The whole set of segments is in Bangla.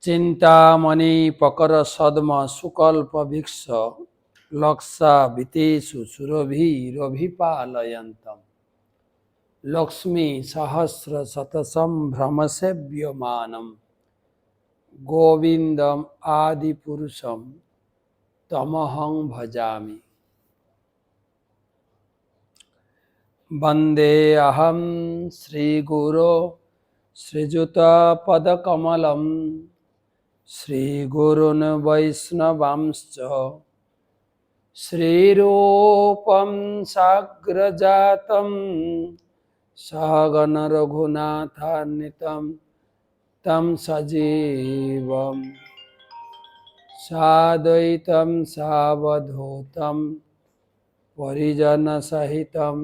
চিন্তামণি পকর সদ্ম সুকল্প ভিক্ষ লক্ষা ভিতেষু সুরভিরভিপালয়ন্তম লক্ষ্মী সহস্র শতসম্ভ্রমসেব্যমানম গোবিন্দম আদিপুরুষম তমহং ভজামি। বন্দে অহং শ্রীগুরো শ্রীযুতপদকমলম শ্রীগুরুন বৈষ্ণবাংশ্চ শ্রীরূপং সাগ্রজাতং সগণ রঘুনাথান্বিতং তং সজীবং সাদ্বৈতং সাবধূতং পরিজন সহিতং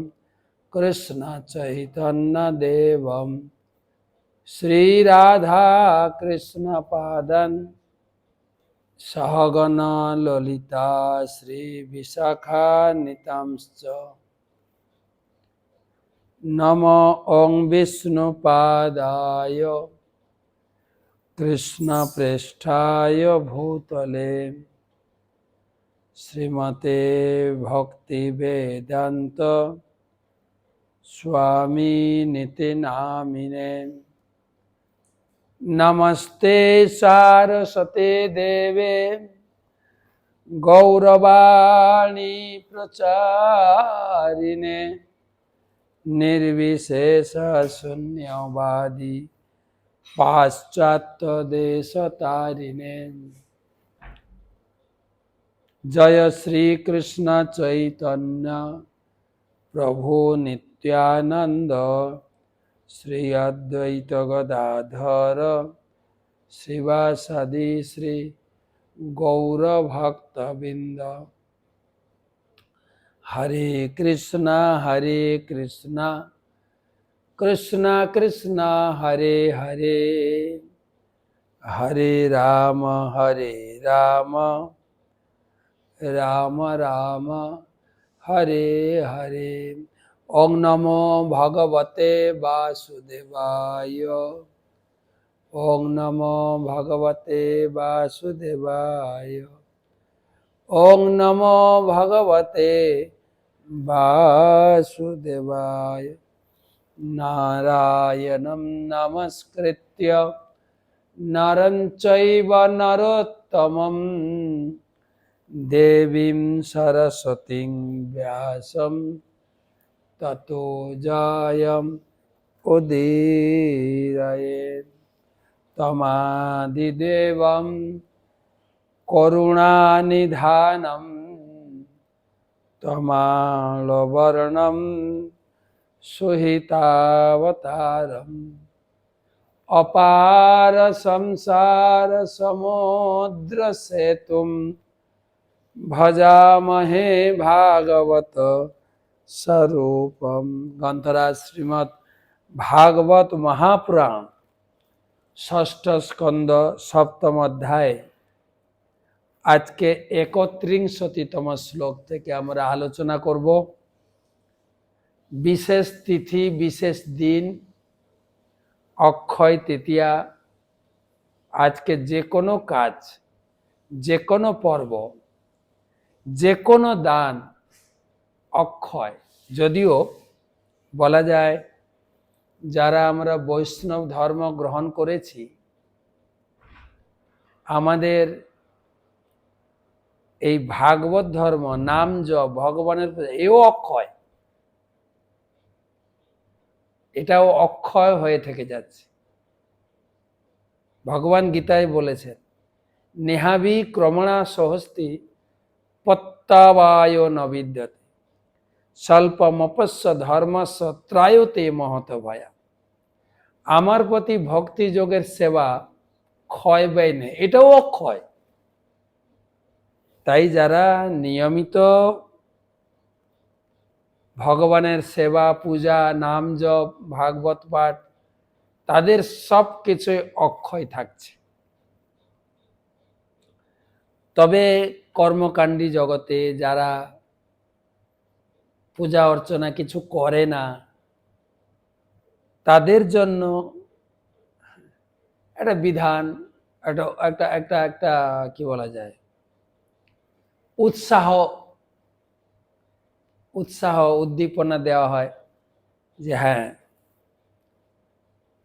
কৃষ্ণ চৈতন্য দেবম শ্রী রাধা কৃষ্ণ পাদং সহগণ ললিতা শ্রী বিশাখান্বিতাংশ্চ নমো ওং বিষ্ণুপাদায় কৃষ্ণ প্রেষ্ঠায় ভূতলে শ্রীমতে ভক্তি বেদান্ত স্বামী নিতি নামিনে। নমস্তে সারস্বতে দেবে গৌরবাণী প্রচারিণে নির্বিশেষ শূন্যবাদী পাশ্চাত্য দেশতারিণে। জয় শ্রীকৃষ্ণ চৈতন্য প্রভু নিত্যানন্দ শ্রী অদ্বৈত গদাধর শিবাসাদি শ্রী গৌরভক্তবৃন্দ। হরে কৃষ্ণ কৃষ্ণ কৃষ্ণ হরে হরে হরে রাম রাম রাম হরে হরে। ওং নমো ভগবতে বাসুদেবায় ওং নমো ভগবতে বাসুদেবায় ওং নমো ভগবতে বাসুদেবায়। নারায়ণং নমস্কৃত্য নরং চৈব নরোত্তমং দেবীং সরস্বতীং ব্যাসং ততো জয়ং উদীরয়েৎ। তমাদিদেবং করুণানিধানং তমালবর্ণং সুহিতাবতারং অপার সংসার সমুদ্র সেতুং ভজামহে ভাগবত স্বরূপম। গ্রন্থরাজ শ্রীমদ্ ভাগবত মহাপুরাণ ষষ্ঠ স্কন্দ সপ্তম অধ্যায় আজকে ৩১তম শ্লোক থেকে আমরা আলোচনা করব। বিশেষ তিথি, বিশেষ দিন, অক্ষয় তৃতীয়া। আজকে যে কোনো কাজ, যে কোনো পর্ব, যে কোনো দান অক্ষয়। যদিও বলা যায় যারা আমরা বৈষ্ণব ধর্ম গ্রহণ করেছি, আমাদের এই ভাগবত ধর্ম, নাম জপ, ভগবানের এও অক্ষয়, এটাও অক্ষয় হয়ে থেকে যাচ্ছে। ভগবান গীতায় বলেছেন, নেহাবি ক্রমণা সহস্তি পত্তাবায় ন বিদ্যতে স্বল্পমপস্য ধর্মস্য ত্রায়তে মহত ভয়া। আমার প্রতি ভক্তি যোগের সেবা ক্ষয় ব্যয় নেই, এটাও অক্ষয়। তাই যারা নিয়মিত ভগবানের সেবা, পূজা, নাম জপ, ভাগবত পাঠ, তাদের সব কিছু অক্ষয় থাকছে। তবে কর্মকাণ্ডী জগতে যারা পূজা অর্চনা কিছু করে না, তাদের জন্য একটা বিধান একটা একটা একটা একটা কি বলা যায়, উৎসাহ উৎসাহ উদ্দীপনা দেওয়া হয় যে হ্যাঁ,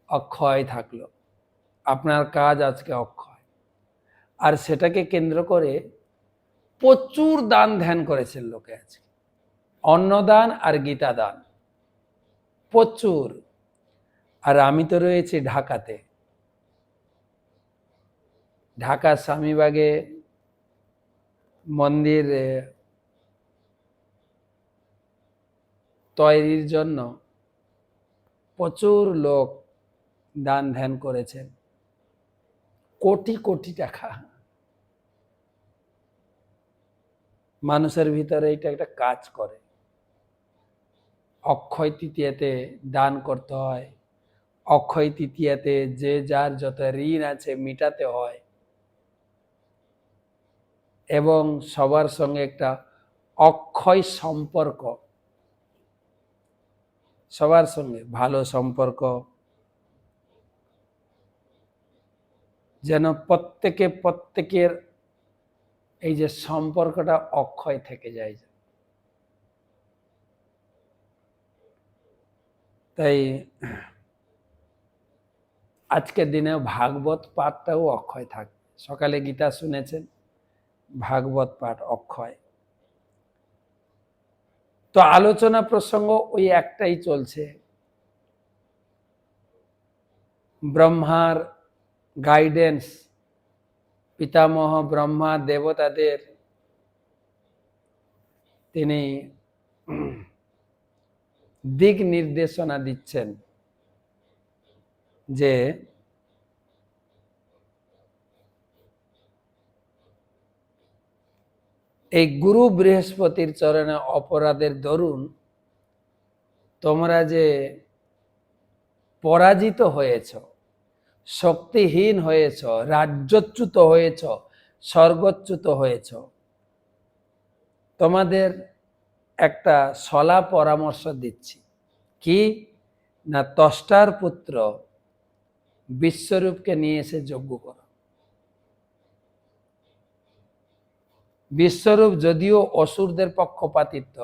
অক্ষয় থাকলো, আপনার কাজ আজকে অক্ষয়। আর সেটাকে কেন্দ্র করে প্রচুর দান ধ্যান করেছেন লোকে আজকে, অন্নদান আর গীতা দান প্রচুর। আর আমি তো রয়েছি ঢাকাতে, ঢাকা স্বামীবাগে মন্দির তৈরির জন্য প্রচুর লোক দান ধ্যান করেছেন, কোটি কোটি টাকা। মানুষের ভিতরে এটা একটা কাজ করে, অক্ষয় তৃতীয়াতে দান করতে হয়, অক্ষয় তৃতীয়াতে যে যার যত ঋণ আছে মিটাতে হয়, এবং সবার সঙ্গে একটা অক্ষয় সম্পর্ক, সবার সঙ্গে ভালো সম্পর্ক, যেন প্রত্যেকের এই যে সম্পর্কটা অক্ষয় থেকে যায়। তাই আজকের দিনে ভাগবত পাঠটাও অক্ষয় থাকবে। সকালে গীতা শুনেছেন, ভাগবত পাঠ অক্ষয়। তো আলোচনা প্রসঙ্গ ওই একটাই চলছে, ব্রহ্মার গাইডেন্স, পিতামহ ব্রহ্মা দেবতাদের তিনি দিক নির্দেশনা দিচ্ছেন যে এই গুরু বৃহস্পতির চরণে অপরাধের দরুন তোমরা যে পরাজিত হয়েছ, শক্তিহীন হয়েছ, রাজ্যচ্যুত হয়েছ, স্বর্গচ্যুত হয়েছ, তোমাদের একটা সলা পরামর্শ দিচ্ছি। কি না, ত্বষ্টার পুত্র বিশ্বরূপকে নিয়ে এসে যজ্ঞ করো। বিশ্বরূপ যদিও অসুরদের পক্ষপাতিত্ব,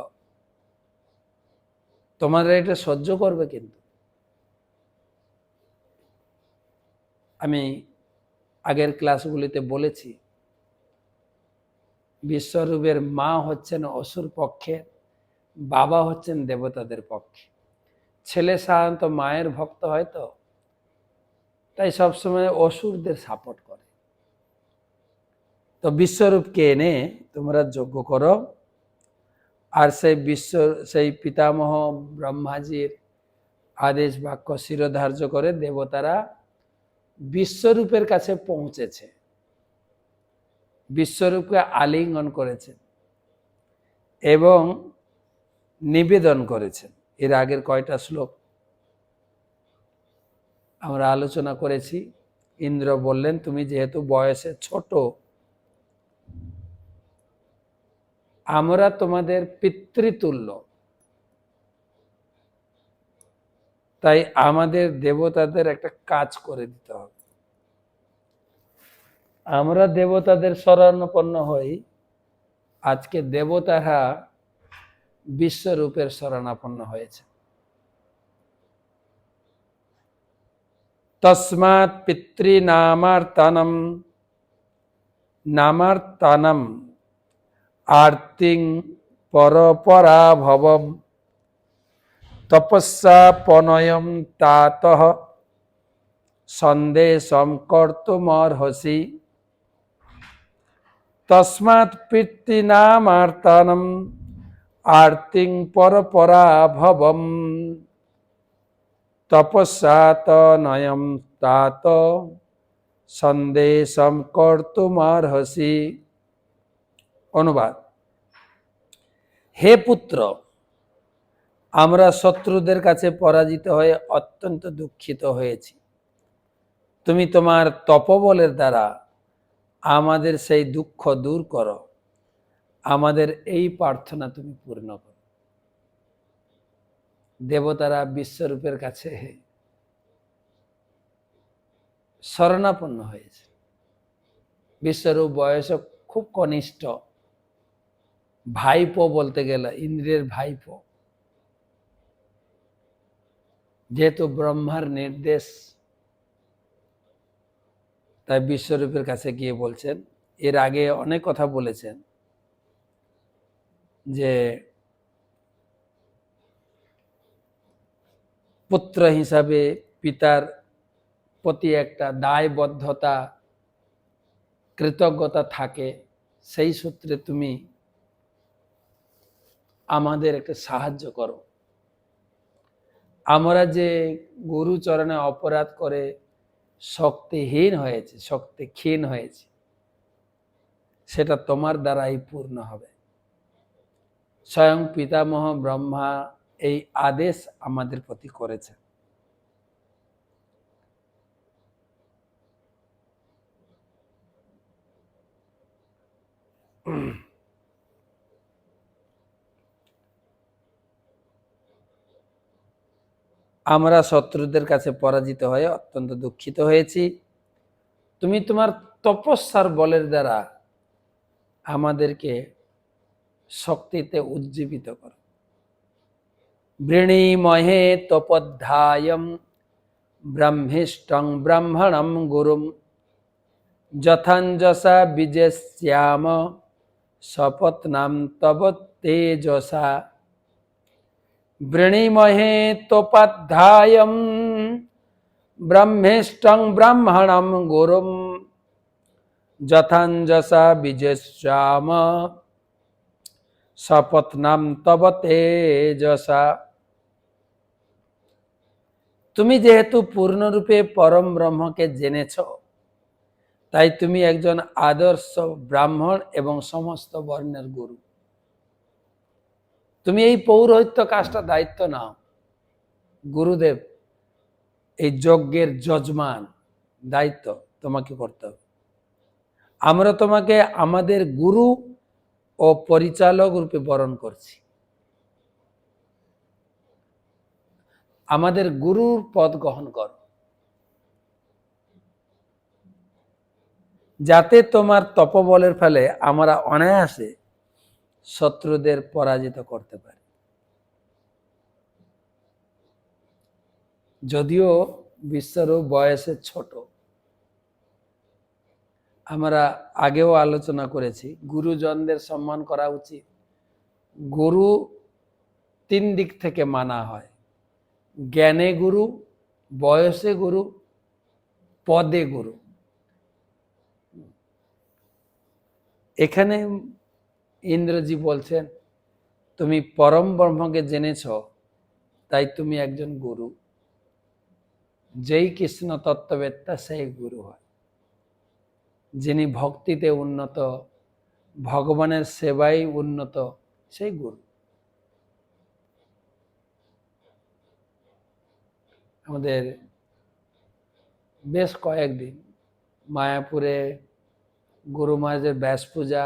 তোমাদের এটা সহ্য করবে। কিন্তু আমি আগের ক্লাসগুলিতে বলেছি, বিশ্বরূপের মা হচ্ছেন অসুর পক্ষে, বাবা হচ্ছেন দেবতাদের পক্ষে। ছেলে সাধারণত মায়ের ভক্ত হয়, তো তাই সবসময় অসুরদের সাপোর্ট করে। তো বিশ্বরূপকে এনে তোমরা যজ্ঞ করো, আর সেই পিতামহ ব্রহ্মাজির আদেশ বাক্য শিরোধার্য করে দেবতারা বিশ্বরূপের কাছে পৌঁছেছে, বিশ্বরূপকে আলিঙ্গন করেছেন এবং নিবেদন করেছেন। এর আগের কয়টা শ্লোক আমরা আলোচনা করেছি। ইন্দ্র বললেন, তুমি যেহেতু বয়সে ছোট, আমরা তোমাদের পিতৃতুল্য, তাই আমাদের দেবতাদের একটা কাজ করে দিতে হবে। আমরা দেবতাদের শরণাপন্ন হই, আজকে দেবতারা বিশ্বরূপের শরণাপন্ন হয়েছে। তস্মাৎ পিতৃনামার্তনম নামার্তনম আর্তিং পরপরাভবম তপস্যাপনয়ম তাতঃ সন্দেশম কর্তুমর্হসি। তস্মাৎ পিতৃনামার্তনম আর্তিং পরপরাভবম তপস্যাপনয়ম তাতঃ সন্দেশম কর্তুমর্হসি। অনুবাদ: হে পুত্র, আমরা শত্রুদের কাছে পরাজিত হয়ে অত্যন্ত দুঃখিত হয়েছি। তুমি তোমার তপবলের দ্বারা আমাদের সেই দুঃখ দূর করো, আমাদের এই প্রার্থনা তুমি পূর্ণ করো। দেবতারা বিশ্বরূপের কাছে শরণাপন্ন হয়েছে। বিশ্বরূপ বয়সে খুব কনিষ্ঠ, ভাইপো বলতে গেলে, ইন্দ্রের ভাইপো। যেহেতু ব্রহ্মার নির্দেশ, তাই বিশ্বরূপের কাছে গিয়ে বলছেন। এর আগে অনেক কথা বলেছেন যে পুত্র হিসাবে পিতার প্রতি একটা দায়বদ্ধতা, কৃতজ্ঞতা থাকে, সেই সূত্রে তুমি আমাদের একটা সাহায্য করো। আমরা যে গুরুচরণে অপরাধ করে শক্তিহীন হয়েছে, শক্তি ক্ষীণ হয়েছে, সেটা তোমার দ্বারাই পূর্ণ হবে। স্বয়ং পিতামহ ব্রহ্মা এই আদেশ আমাদের প্রতি করেছে। আমরা শত্রুদের কাছে পরাজিত হয়ে অত্যন্ত দুঃখিত হয়েছি। তুমি তোমার তপস্যার বলের দ্বারা আমাদেরকে শক্তিতে উজ্জীবিত করো। বৃণীমহে তপোধ্যায়ম ব্রহ্মিষ্টং ব্রাহ্মণম গুরুম যথাঞ্জসা বিজেষ্যাম শপথনাম তব তেজসা। বৃণীমহে তপোধ্যায়ম ব্রহ্মিষ্টং ব্রাহ্মণম গুরুম যথাঞ্জসা বিজেষ্যাম শপথনাম তব তেজসা। তুমি যেহেতু পূর্ণরূপে পরম ব্রহ্মকে জেনেছ, তাই তুমি একজন আদর্শ ব্রাহ্মণ এবং সমস্ত বর্ণের গুরু। তুমি এই পৌরোহিত্য কাজটা দায়িত্ব নাও। গুরুদেব এই যজ্ঞের যজমান, দায়িত্ব তোমাকে করতে হবে। আমরা তোমাকে আমাদের গুরু ও পরিচালক রূপে বরণ করছি। আমাদের গুরুর পদ গ্রহণ করো, যাতে তোমার তপবলের ফলে আমরা অনায়াসে শত্রুদের পরাজিত করতে পারি। যদিও বিশ্বরূপ বয়সে ছোট, আমরা আগেও আলোচনা করেছি গুরুজনদের সম্মান করা উচিত। গুরু তিন দিক থেকে মানা হয়: জ্ঞানে গুরু, বয়সে গুরু, পদে গুরু। এখানে ইন্দ্রজি বলছেন, তুমি পরম ব্রহ্মকে জেনেছ, তাই তুমি একজন গুরু। যেই কৃষ্ণ তত্ত্ববেত্তা সেই গুরু হয়। যিনি ভক্তিতে উন্নত, ভগবানের সেবায় উন্নত, সেই গুরু। আমাদের বেশ কয়েকদিন মায়াপুরে গুরু মহারাজের ব্যাস পূজা,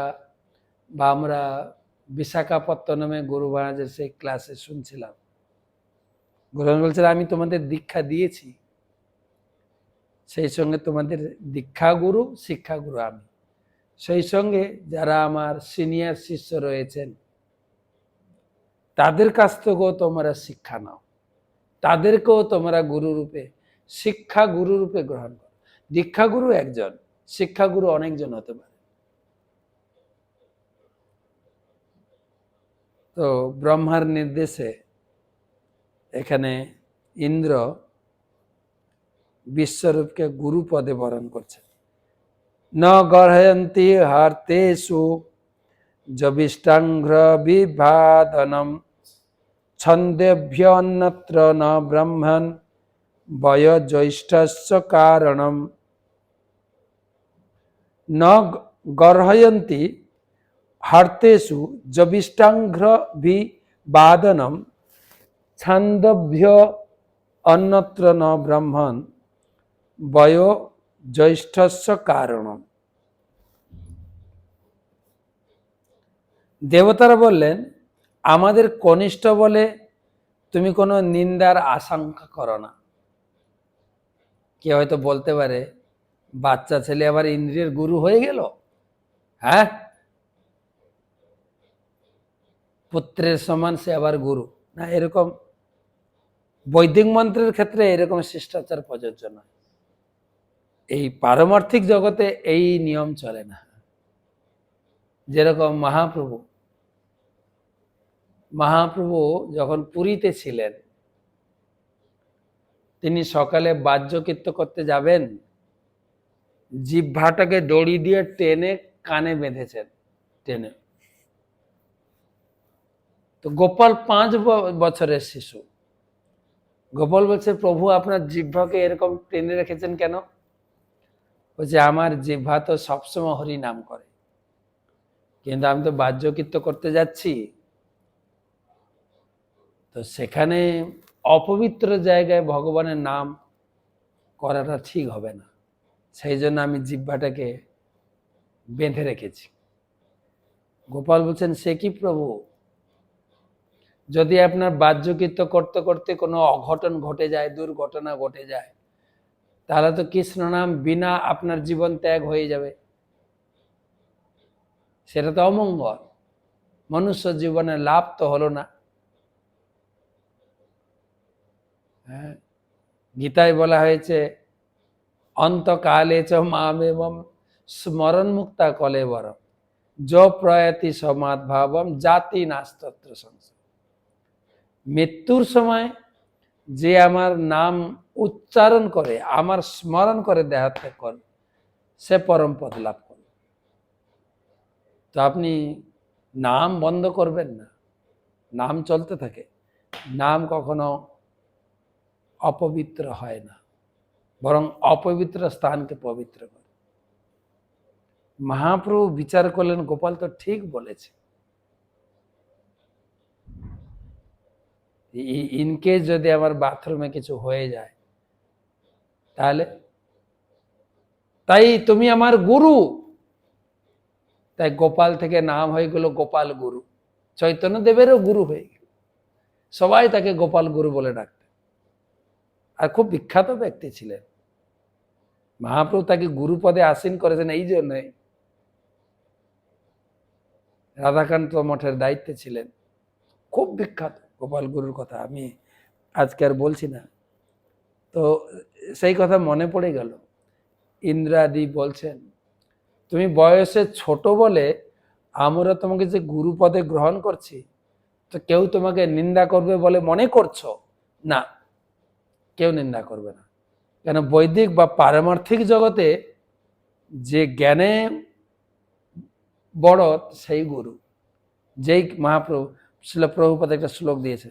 বা আমরা বিশাখাপত্তনমে গুরু মহারাজের সেই ক্লাসে শুনছিলাম। গুরু মহারাজ বলছেন, আমি তোমাদের দীক্ষা দিয়েছি, সেই সঙ্গে তোমাদের দীক্ষা গুরু, শিক্ষা গুরু আমি। সেই সঙ্গে যারা আমার সিনিয়র শিষ্য রয়েছেন, তাদের কাছ থেকেও তোমরা শিক্ষা নাও, তাদেরকেও তোমরা গুরু রূপে, শিক্ষা গুরু রূপে গ্রহণ করো। দীক্ষা গুরু একজন, শিক্ষা গুরু অনেকজন হতে পারে। তো ব্রহ্মার নির্দেশে এখানে ইন্দ্র বিশ্বরূপকে গুরু পদে বরণ করছে। ন গর্হয়ন্তি হার্তেষু যবিষ্টাঙ্ঘ্র বিভাদনম ছন্দেভ্যন্যত্র ন ব্রহ্মণ বয়োজ্যৈষ্ঠস্য কারণম। ন গর্হয়ন্তি হার্তেষু যবিষ্টাঙ্ঘ্র বিভাদনম ছন্দভ্য অন্যত্র ন ব্রহ্মণ বয়োজ্যৈষ্ঠস্য কারণম। দেবতারা বললেন, আমাদের কনিষ্ঠ বলে তুমি কোনো নিন্দার আশঙ্কা করো না। কেউ হয়তো বলতে পারে বাচ্চা ছেলে আবার ইন্দ্রিয়ের গুরু হয়ে গেল? হ্যাঁ, পুত্রের সমান সে আবার গুরু না, এরকম বৈদিক মন্ত্রের ক্ষেত্রে এরকম শিষ্টাচার প্রযোজ্য নয়। এই পারমার্থিক জগতে এই নিয়ম চলে না। যেরকম মহাপ্রভু যখন পুরীতে ছিলেন, তিনি সকালে বাহ্যকীর্ত করতে যাবেন, জিহ্বাটাকে দড়ি দিয়ে টেনে কানে বেঁধেছেন, টেনে। তো গোপাল 5 বছরের শিশু। গোপাল বলছে, প্রভু আপনার জিহ্বাকে এরকম টেনে রেখেছেন কেন? বলছে, আমার জিহ্বা তো সবসময় হরি নাম করে, কিন্তু আমি তো বাহ্যকীর্ত করতে যাচ্ছি, তো সেখানে অপবিত্র জায়গায় ভগবানের নাম করাটা ঠিক হবে না, সেই জন্য আমি জিহ্বাটাকে বেঁধে রেখেছি। গোপাল বলছেন, সে কি প্রভু, যদি আপনার বাহ্যকীর্ত করতে করতে কোনো অঘটন ঘটে যায়, দুর্ঘটনা ঘটে যায়, তাহলে তো কৃষ্ণ নাম বিনা আপনার জীবন ত্যাগ হয়ে যাবে, সেটা তো অমঙ্গল, মনুষ্য জীবনের লাভ তো হলো না। হ্যাঁ, গীতায় বলা হয়েছে, অন্তকালে চ মামেবম স্মরণ মুক্তা কলেবর য প্রয়াতি সমাদ ভাবম জাতি নাস্তত্র সংশয়। মৃত্যুর সময় যে আমার নাম উচ্চারণ করে, আমার স্মরণ করে দেহত্যাগ করে, সে পরম পদ লাভ করে। তো আপনি নাম বন্ধ করবেন না, নাম চলতে থাকে। নাম কখনো অপবিত্র হয় না, বরং অপবিত্র স্থানকে পবিত্র করে। মহাপ্রভু বিচার করলেন, গোপাল তো ঠিক বলেছে, ইনকেস যদি আমার বাথরুমে কিছু হয়ে যায় তাহলে, তাই তুমি আমার গুরু। তাই গোপাল থেকে নাম হয়ে গেল গোপাল গুরু। চৈতন্য দেবেরও গুরু হয়ে গেল, সবাই তাকে গোপাল গুরু বলে ডাকতেন। আর খুব বিখ্যাত ব্যক্তি ছিলেন। মহাপ্রভু তাকে গুরু পদে আসীন করেছেন এই জন্যই, রাধাকান্ত মঠের দায়িত্বে ছিলেন, খুব বিখ্যাত গোপাল গুরুর কথা আমি আজকে আর বলছি না। তো সেই কথা মনে পড়ে গেল। ইন্দ্রাদি বলছেন, তুমি বয়সে ছোট বলে আমরা তোমাকে যে গুরু পদে গ্রহণ করছি, তো কেউ তোমাকে নিন্দা করবে বলে মনে করছো? না, কেউ নিন্দা করবে না। কেন, বৈদিক বা পারমার্থিক জগতে যে জ্ঞানে বড় সেই গুরু। যেই মহাপ্রভু শিল প্রভুপাদ একটা শ্লোক দিয়েছে,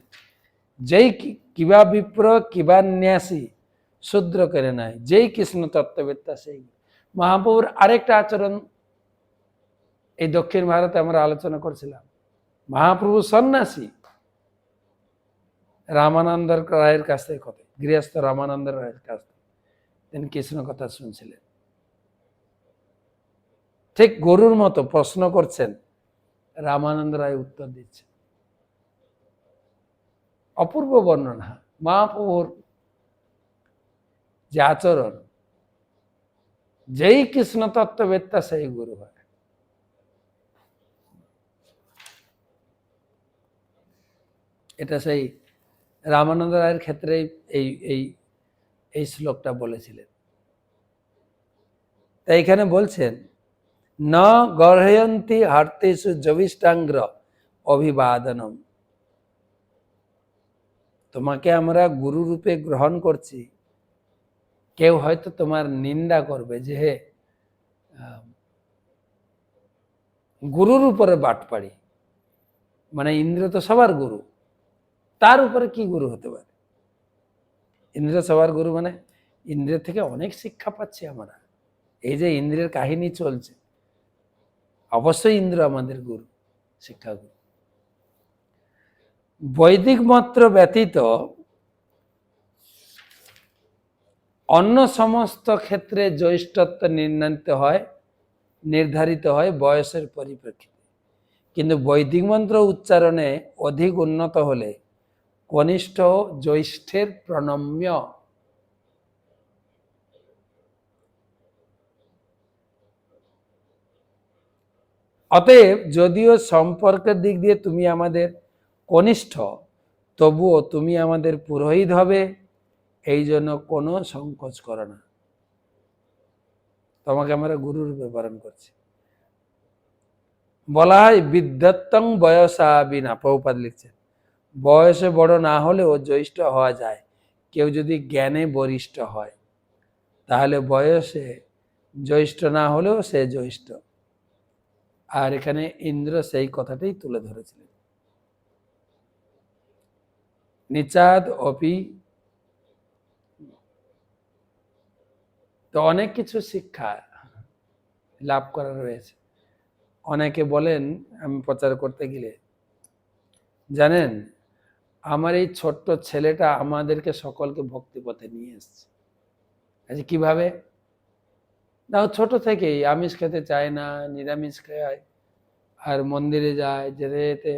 যেই কিবা বিপ্র কিবা ন্যাসী শূদ্র করে নাই, যেই কৃষ্ণ তত্ত্ববেত্তা সেই। মহাপ্রভুর আরেকটা আচরণ এই দক্ষিণ ভারতে আমরা আলোচনা করছিলাম। মহাপ্রভু সন্ন্যাসী, রামানন্দ রায়ের কাছ থেকে কথা, গৃহস্থ রামানন্দ রায়ের কাছ থেকে তিনি কৃষ্ণ কথা শুনছিলেন। ঠিক গরুর মতো প্রশ্ন করছেন, রামানন্দ রায় উত্তর দিচ্ছেন। অপূর্ব বর্ণনা মহাপ্রভুর যে আচরণ, যেই কৃষ্ণ তত্ত্ববেত্তা সেই গুরু হয়। এটা সেই রামানন্দ রায়ের ক্ষেত্রে এই এই এই শ্লোকটা বলেছিলেন। তাই এখানে বলছেন, ন গর্হয়ন্তি হার্তেষু জবিষ্টাঙ্গ্র অভিবাদনম। তোমাকে আমরা গুরু রূপে গ্রহণ করছি, কেউ হয়তো তোমার নিন্দা করবে যে হে গুরুর উপরে বাটপাড়ি, মানে ইন্দ্র তো সবার গুরু, তার উপরে কি গুরু হতে পারে? ইন্দ্র সবার গুরু মানে ইন্দ্রের থেকে অনেক শিক্ষা পাচ্ছি আমরা। এই যে ইন্দ্রের কাহিনী চলছে, অবশ্যই ইন্দ্র আমাদের গুরু, শিক্ষাগুরু। বৈদিক মন্ত্র ব্যতীত অন্য সমস্ত ক্ষেত্রে জ্যৈষ্ঠত্ব নির্ধারিত হয় বয়সের পরিপ্রেক্ষিতে, কিন্তু বৈদিক মন্ত্র উচ্চারণে অধিক উন্নত হলে কনিষ্ঠ জ্যৈষ্ঠের প্রণম্য। অতএব যদিও সম্পর্কের দিক দিয়ে তুমি আমাদের কনিষ্ঠ, তবুও তুমি আমাদের পুরোহিত হবে, এই জন্য কোনো সংকোচ করো না। তোমাকে আমরা গুরুর ব্যবহার করছি। বলা হয় বিদ্যাত্তং বয়সা বিনা, প্রভুপাদ লিখছেন বয়সে বড় না হলেও জ্যৈষ্ঠ হওয়া যায়। কেউ যদি জ্ঞানে বরিষ্ঠ হয় তাহলে বয়সে জ্যৈষ্ঠ না হলেও সে জ্যৈষ্ঠ। আর এখানে ইন্দ্র সেই কথাটাই তুলে ধরেছিলেন। নিচাদ অপি, তো অনেক কিছু শিক্ষা লাভ করার রয়েছে। অনেকে বলেন, আমি প্রচার করতে গেলে, জানেন আমার এই ছোট্ট ছেলেটা আমাদেরকে সকলকে ভক্তি পথে নিয়ে এসছে। আচ্ছা কিভাবে? না, ছোট থেকেই আমিষ খেতে চায় না, নিরামিষ খায়, আর মন্দিরে যায় যেতে যেতে,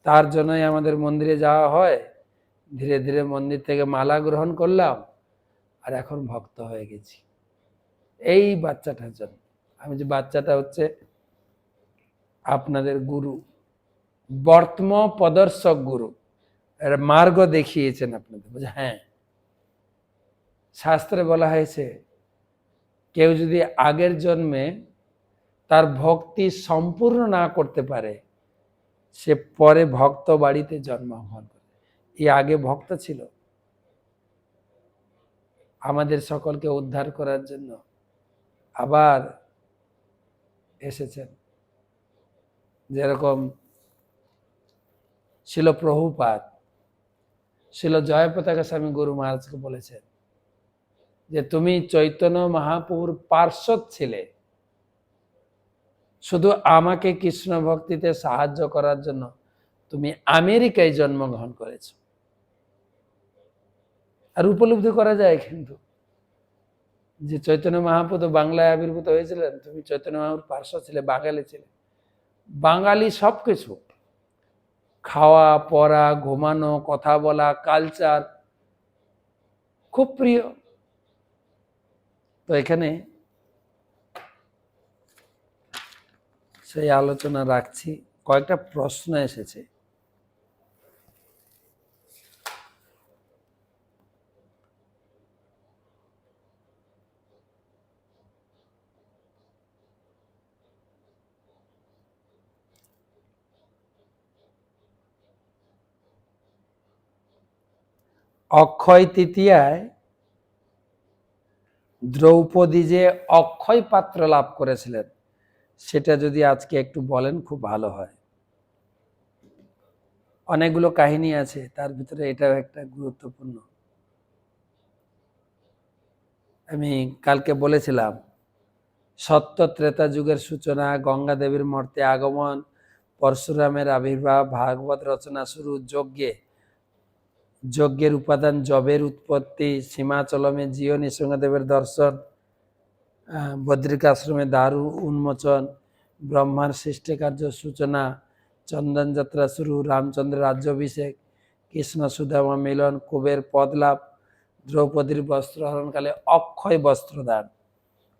তার জন্যই আমাদের মন্দিরে যাওয়া হয়। ধীরে ধীরে মন্দির থেকে মালা গ্রহণ করলাম, আর এখন ভক্ত হয়ে গেছি এই বাচ্চাটার জন্য। আমি যে বাচ্চাটা হচ্ছে আপনাদের গুরু, বর্তম প্রদর্শক গুরু, এর মার্গ দেখিয়েছেন আপনাদের। হ্যাঁ, শাস্ত্রে বলা হয়েছে কেউ যদি আগের জন্মে তার ভক্তি সম্পূর্ণ না করতে পারে, সে পরে ভক্ত বাড়িতে জন্মগ্রহণ করে। এই আগে ভক্ত ছিল, আমাদের সকলকে উদ্ধার করার জন্য আবার এসেছেন। যেরকম ছিল প্রভুপাদ, ছিল জয়পতাকা স্বামী গুরু মহারাজকে বলেছেন যে তুমি চৈতন্য মহাপ্রভুর পার্শ্বদ ছিলে, শুধু আমাকে কৃষ্ণ ভক্তিতে সাহায্য করার জন্য তুমি আমেরিকায় জন্মগ্রহণ করেছ। আর উপলব্ধি করা যায় কিন্তু যে চৈতন্য মহাপ্রভু বাংলায় আবির্ভূত হয়েছিলেন, তুমি চৈতন্য মহাপ্রভুর পার্শ্ব ছিলে, বাঙালি ছিলে। বাঙালি সবকিছু, খাওয়া পড়া, ঘুমানো, কথা বলা, কালচার খুব প্রিয়। তো এখানে সেই আলোচনা রাখছি। কয়েকটা প্রশ্ন এসেছে। অক্ষয় তৃতীয়ায় দ্রৌপদী যে অক্ষয় পাত্র লাভ করেছিলেন, সেটা যদি আজকে একটু বলেন খুব ভালো হয়। অনেকগুলো কাহিনী আছে, তার ভিতরে এটাও একটা গুরুত্বপূর্ণ। আমি কালকে বলেছিলাম সত্য ত্রেতা যুগের সূচনা, গঙ্গা দেবীর মর্তে আগমন, পরশুরামের আবির্ভাব, ভাগবত রচনা শুরু, যজ্ঞের উপাদান জবের উৎপত্তি, সীমাচলমে জিও নৃসিংহদেবের দর্শন, বদ্রিকাশ্রমে দারু উন্মোচন, ব্রহ্মার সৃষ্টি কার্য সূচনা, চন্দন যাত্রা শুরু, রামচন্দ্রের রাজ্যাভিষেক, কৃষ্ণ সুদামা মিলন, কুবের পদ লাভ, দ্রৌপদীর বস্ত্রহরণকালে অক্ষয় বস্ত্রদান,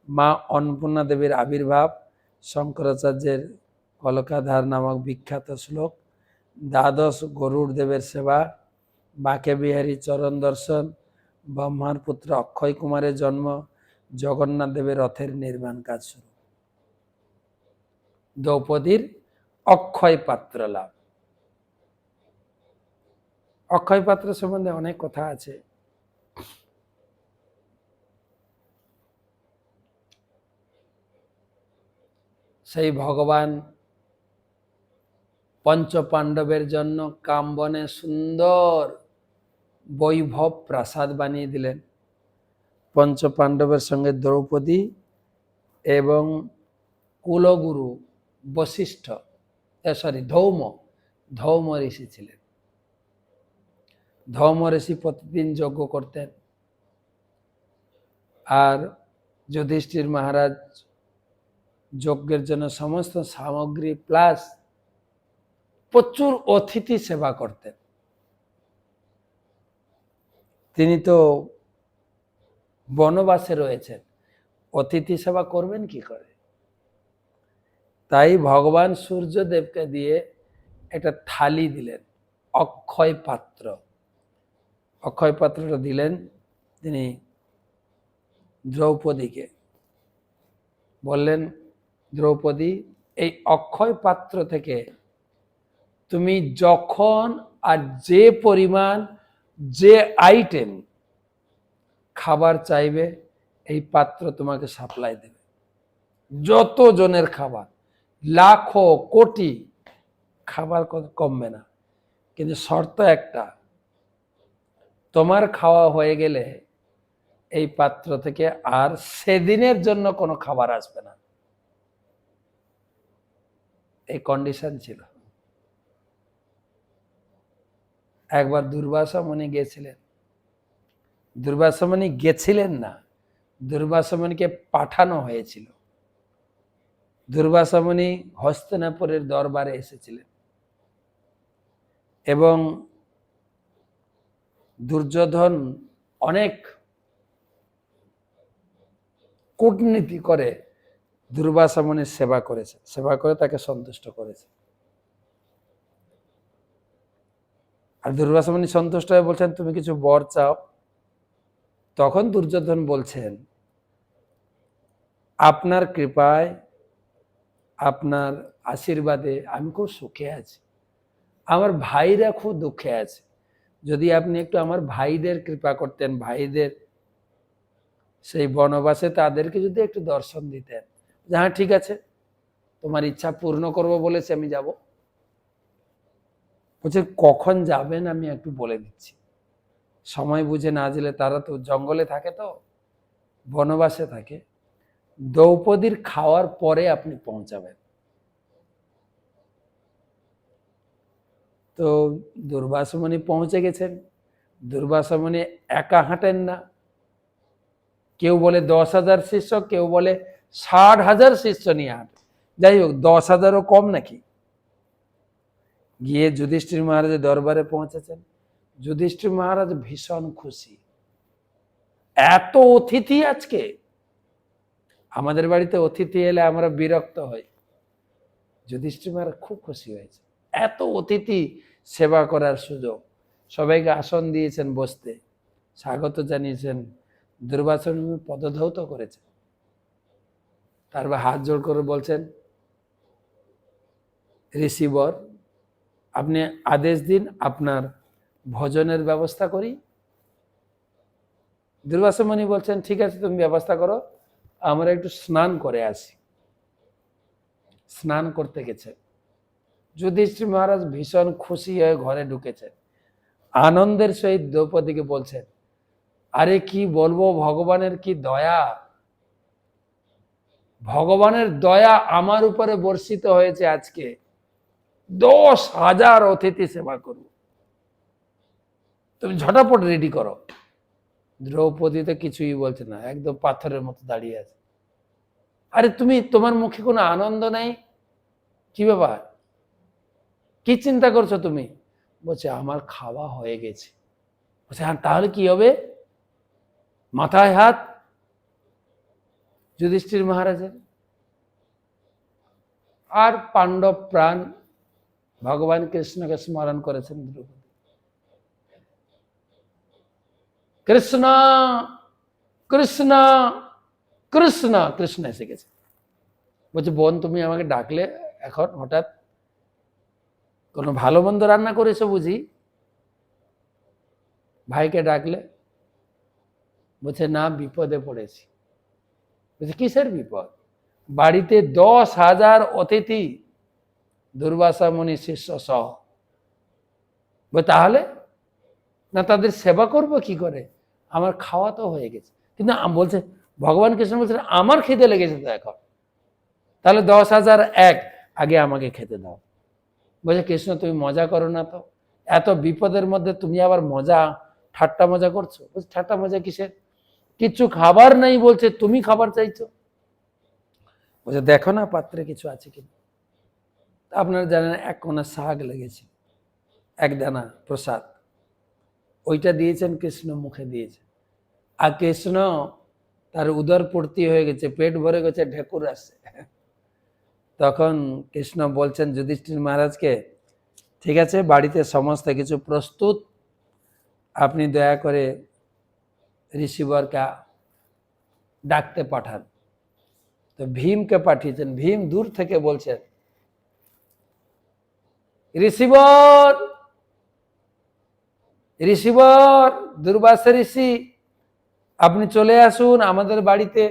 মা অন্নপূর্ণা দেবীর আবির্ভাব, শঙ্করাচার্যের কলকাধার নামক বিখ্যাত শ্লোক, দ্বাদশ গরুড় দেবের সেবা, বাঁকে বিহারী চরণ দর্শন, ব্রহ্মার পুত্র অক্ষয় কুমারের জন্ম, জগন্নাথ দেবের রথের নির্মাণ কাজ শুরু, দ্রৌপদীর অক্ষয় পাত্র লাভ। অক্ষয় পাত্র সম্বন্ধে অনেক কথা আছে। সেই ভগবান পঞ্চপাণ্ডবের জন্য কামবনে সুন্দর বৈভব প্রাসাদ বানিয়ে দিলেন। পঞ্চপাণ্ডবের সঙ্গে দ্রৌপদী এবং কুলগুরু বশিষ্ঠ, ধৌম ঋষি ছিলেন। ধৌম ঋষি প্রতিদিন যজ্ঞ করতেন, আর যুধিষ্ঠির মহারাজ যজ্ঞের জন্য সমস্ত সামগ্রী প্লাস প্রচুর অতিথি সেবা করতেন। তিনি তো বনবাসে রয়েছেন, অতিথি সেবা করবেন কি করে? তাই ভগবান সূর্যদেবকে দিয়ে একটা থালি দিলেন, অক্ষয় পাত্র। অক্ষয় পাত্রটা দিলেন তিনি দ্রৌপদীকে, বললেন, দ্রৌপদী, এই অক্ষয় পাত্র থেকে তুমি যখন আর যে পরিমাণ যে আইটেম খাবার চাইবে এই পাত্র তোমাকে সাপ্লাই দেবে। যত জনের খাবার, লাখো কোটি খাবার কমবে না, কিন্তু শর্ত একটা, তোমার খাওয়া হয়ে গেলে এই পাত্র থেকে আর সেদিনের জন্য কোনো খাবার আসবে না। এই কন্ডিশন ছিল। একবার দুর্বাসা মুনি গেছিলেন, দুর্বাসা মুনি গেছিলেন না, দুর্বাসা মুনিকে পাঠানো হয়েছিল। দুর্বাসা মুনি হস্তিনাপুরের দরবারে এসেছিলেন এবং দুর্যোধন অনেক কূটনীতি করে দুর্বাসা মুনির সেবা করেছে, সেবা করে তাকে সন্তুষ্ট করেছে। আর দুর্বাসা মুনি সন্তুষ্ট হয়ে বলছেন, তুমি কিছু বর চাও। তখন দুর্যোধন বলছেন, আপনার কৃপায়, আপনার আশীর্বাদে আমি খুব সুখে আছি, আমার ভাইরা খুব দুঃখে আছে। যদি আপনি একটু আমার ভাইদের কৃপা করতেন, ভাইদের সেই বনবাসে তাদেরকে যদি একটু দর্শন দিতেন। হ্যাঁ ঠিক আছে, তোমার ইচ্ছা পূর্ণ করব বলেছে, আমি যাব। বলছে কখন যাবেন আমি একটু বলে দিচ্ছি, সময় বুঝে না গেলে, তারা তো জঙ্গলে থাকে, তো বনবাসে থাকে, দ্রৌপদীর খাওয়ার পরে আপনি পৌঁছাবেন। তো দুর্বাসা মুনি পৌঁছে গেছেন। দুর্বাসা মুনি একা হাঁটেন না, কেউ বলে 10,000 শিষ্য, কেউ বলে 60,000 শিষ্য নিয়ে হাঁটে। যাই হোক, 10,000ও কম নাকি। গিয়ে যুধিষ্ঠির মহারাজের দরবারে পৌঁছেছেন। যুধিষ্ঠির মহারাজ ভীষণ খুশি, এত অতিথি আজকে। আমাদের বাড়িতে অতিথি এলে আমরা বিরক্ত হই, যুধিষ্ঠির মহারাজ খুব খুশি হয়েছে, এত অতিথি সেবা করার সুযোগ। সবাইকে আসন দিয়েছেন বসতে, স্বাগত জানিয়েছেন, দুর্বাসা মুনি পদধৌত করেছেন। তারপর হাত জোড় করে বলছেন, ঋষিবর, আপনি আদেশ দিন, আপনার ভোজনের ব্যবস্থা করি। দুর্বাসা মুনি বলছেন, ঠিক আছে, তুমি ব্যবস্থা করো, আমরা একটু স্নান করে আসি। স্নান করতে গেছে। যুধিষ্ঠির মহারাজ ভীষণ খুশি হয়ে ঘরে ঢুকেছেন, আনন্দের সহিত দ্রৌপদীকে বলছেন, আরে কি বলবো, ভগবানের কি দয়া, ভগবানের দয়া আমার উপরে বর্ষিত হয়েছে। আজকে 10,000 অতিথি সেবা করব, তুমি ঝটাপট রেডি করো। দ্রৌপদী তো কিছুই বলছে না, একদম পাথরের মতো দাঁড়িয়ে আছে। আরে তুমি, তোমার মুখে কোনো আনন্দ নেই, কি ব্যাপার, কি চিন্তা করছো তুমি? বলছে আমার খাওয়া হয়ে গেছে। বলছে হ্যাঁ, তাহলে কি হবে? মাথায় হাত যুধিষ্ঠির মহারাজের। আর পাণ্ডব প্রাণ ভগবান কৃষ্ণকে স্মরণ করেছেন দ্রৌপদী। কৃষ্ণ কৃষ্ণ কৃষ্ণ, কৃষ্ণ এসে গেছে। বলছে বোন, তুমি আমাকে ডাকলে এখন হঠাৎ, কোনো ভালো মন্দ রান্না করেছো বুঝি, ভাইকে ডাকলে? বলছে না, বিপদে পড়েছি। বলছে কিসের বিপদ? বাড়িতে 10,000 অতিথি, দুর্বাসা মুনি শিষ্য সহ। তাহলে না, তাদের সেবা করব কি করে, আমার খাওয়া তো হয়ে গেছে। কিন্তু বলছে, ভগবান কৃষ্ণ বলছে আমার খিদে লেগেছে তো এখন, তাহলে 10,001 আগে আমাকে খেতে দাও। বলছে কৃষ্ণ, তুমি মজা করো না তো, এত বিপদের মধ্যে তুমি আবার মজা, ঠাট্টা মজা করছো। বলছে ঠাট্টা মজা কিসের, কিছু খাবার নাই, বলছে তুমি খাবার চাইছো। বলছে দেখো না পাত্রে কিছু আছে কিনা। আপনারা জানেন, এক কোনা শাক লেগেছে, এক দানা প্রসাদ, ওইটা দিয়েছেন, কৃষ্ণ মুখে দিয়েছে। আর কৃষ্ণ তার উদর পূর্তি হয়ে গেছে, পেট ভরে গেছে, ঢেকুর আসছে। তখন কৃষ্ণ বলছেন যুধিষ্ঠির মহারাজকে, ঠিক আছে, বাড়িতে সমস্ত কিছু প্রস্তুত, আপনি দয়া করে ঋষিবরকে ডাকতে পাঠান। তো ভীমকে পাঠিয়েছেন। ভীম দূর থেকে বলছেন, ঋষিবর, ঋষিবর, দুর্বাসা ঋষি, আপনি চলে আসুন, আমাদের বাড়িতে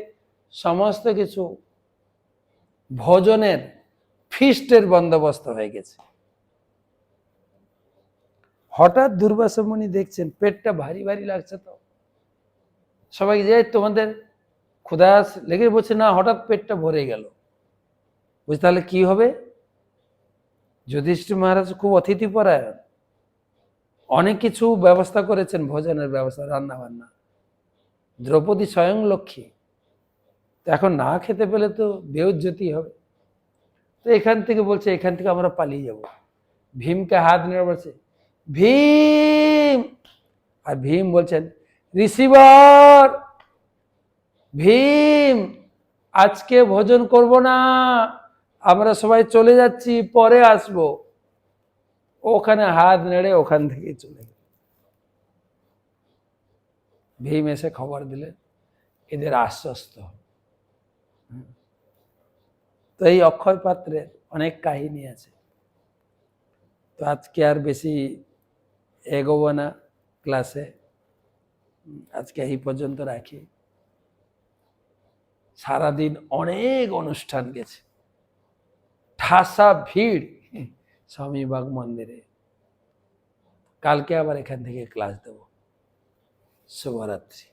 সমস্ত কিছু ভোজনের, ফিস্টের বন্দোবস্ত হয়ে গেছে। হঠাৎ দুর্বাসা মুনি দেখছেন পেটটা ভারী ভারী লাগছে। তো সবাই যে তোমাদের ক্ষুধা লেগে, বলছে না, হঠাৎ পেটটা ভরে গেল। বুঝতে, তাহলে কি হবে? যুধিষ্ঠির মহারাজ খুব অতিথিপরায়ণ, অনেক কিছু ব্যবস্থা করেছেন, ভোজনের ব্যবস্থা, রান্না বান্না। দ্রৌপদী স্বয়ং লক্ষ্মী, তো এখন না খেতে পেলে তো বেউজ্জতি হবে। তো এখান থেকে বলছে, এখান থেকে আমরা পালিয়ে যাব। ভীমকে হাত নেড়ে বলছে, ভীম। আর ভীম বলছেন, ঋষিবর, ভীম, আজকে ভোজন করব না, আমরা সবাই চলে যাচ্ছি, পরে আসবো। ওখানে হাত নেড়ে ওখান থেকে চলে গেল। ভীম এসে খবর দিলেন, এদের আশ্বস্ত। তো এই অক্ষয় পাত্রের অনেক কাহিনী আছে। তো আজকে আর বেশি এগোবো না ক্লাসে, আজকে এই পর্যন্ত রাখি। সারাদিন অনেক অনুষ্ঠান গেছে, ঠাসা ভিড় স্বামীবাগ মন্দিরে। কালকে আবার এখান থেকে ক্লাস দেব। শুভরাত্রি।